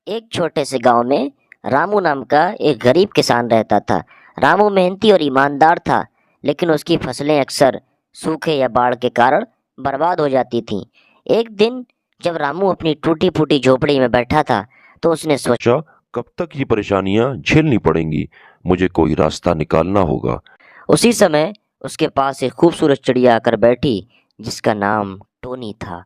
एक छोटे से गांव में रामू नाम का एक गरीब किसान रहता था। रामू मेहनती और ईमानदार था, लेकिन उसकी फसलें अक्सर सूखे या बाढ़ के कारण बर्बाद हो जाती थीं। एक दिन जब रामू अपनी टूटी फूटी झोपड़ी में बैठा था, तो उसने सोचा। सोचा, कब तक ये परेशानियां झेलनी पड़ेंगी। मुझे कोई रास्ता निकालना होगा। उसी समय उसके पास एक खूबसूरत चिड़िया आकर बैठी, जिसका नाम टोनी था।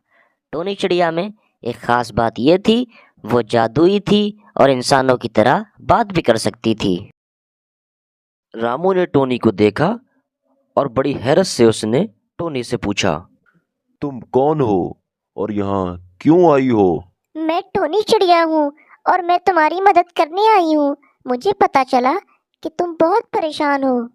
टोनी चिड़िया में एक खास बात यह थी, वो जादुई थी और इंसानों की तरह बात भी कर सकती थी। रामू ने टोनी को देखा और बड़ी हैरत से उसने टोनी से पूछा, तुम कौन हो और यहाँ क्यों आई हो? मैं टोनी चिड़िया हूँ और मैं तुम्हारी मदद करने आई हूँ। मुझे पता चला कि तुम बहुत परेशान हो।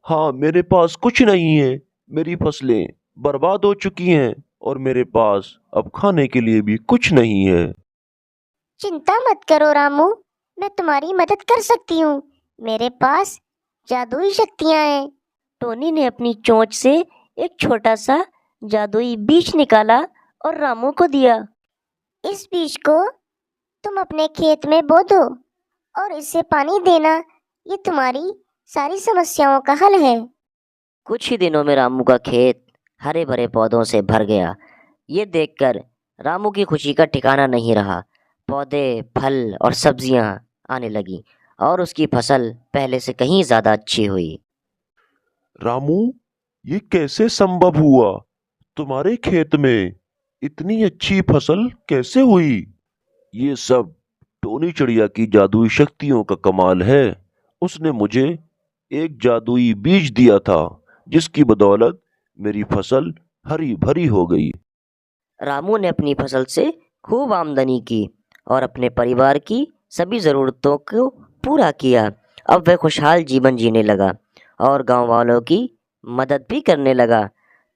हाँ, मेरे पास कुछ नहीं है। मेरी फसलें बर्बाद हो चुकी हैं और मेरे पास अब खाने के लिए भी कुछ नहीं है। चिंता मत करो रामू, मैं तुम्हारी मदद कर सकती हूँ। मेरे पास जादुई शक्तियाँ हैं। टोनी ने अपनी चोंच से एक छोटा सा जादुई बीज निकाला और रामू को दिया। इस बीज को तुम अपने खेत में बो दो और इसे पानी देना। ये तुम्हारी सारी समस्याओं का हल है। कुछ ही दिनों में रामू का खेत हरे भरे पौधों से भर गया। ये देखकर रामू की खुशी का ठिकाना नहीं रहा। पौधे, फल और सब्जियां आने लगी और उसकी फसल पहले से कहीं ज्यादा अच्छी हुई। रामू, ये कैसे संभव हुआ? तुम्हारे खेत में इतनी अच्छी फसल कैसे हुई? ये सब टोनी चिड़िया की जादुई शक्तियों का कमाल है। उसने मुझे एक जादुई बीज दिया था, जिसकी बदौलत मेरी फसल हरी भरी हो गई। रामू ने अपनी फसल से खूब आमदनी की और अपने परिवार की सभी ज़रूरतों को पूरा किया। अब वह खुशहाल जीवन जीने लगा और गांव वालों की मदद भी करने लगा।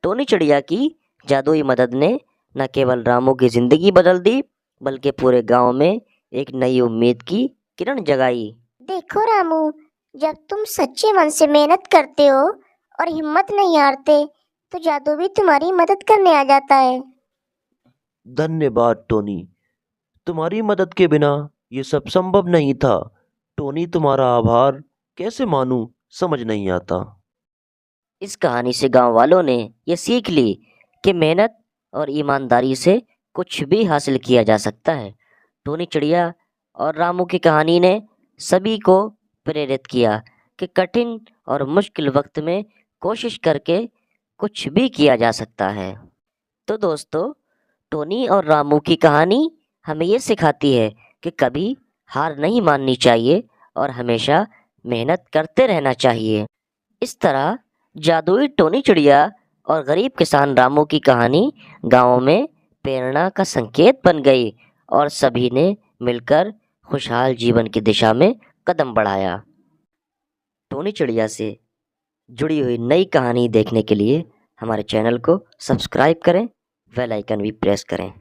टोनी चिड़िया की जादुई मदद ने न केवल रामू की ज़िंदगी बदल दी, बल्कि पूरे गांव में एक नई उम्मीद की किरण जगाई। देखो रामू, जब तुम सच्चे मन से मेहनत करते हो और हिम्मत नहीं हारते, तो जादू भी तुम्हारी मदद करने आ जाता है। धन्यवाद टोनी, तुम्हारी मदद के बिना ये सब संभव नहीं था। टोनी, तुम्हारा आभार कैसे मानूं, समझ नहीं आता। इस कहानी से गांव वालों ने ये सीख ली कि मेहनत और ईमानदारी से कुछ भी हासिल किया जा सकता है। टोनी चिड़िया और रामू की कहानी ने सभी को प्रेरित किया कि कठिन और मुश्किल वक्त में कोशिश करके कुछ भी किया जा सकता है। तो दोस्तों, टोनी और रामू की कहानी हमें ये सिखाती है कि कभी हार नहीं माननी चाहिए और हमेशा मेहनत करते रहना चाहिए। इस तरह जादुई टोनी चिड़िया और गरीब किसान रामू की कहानी गाँव में प्रेरणा का संकेत बन गई और सभी ने मिलकर खुशहाल जीवन की दिशा में कदम बढ़ाया। टोनी चिड़िया से जुड़ी हुई नई कहानी देखने के लिए हमारे चैनल को सब्सक्राइब करें, बेल आइकन भी प्रेस करें।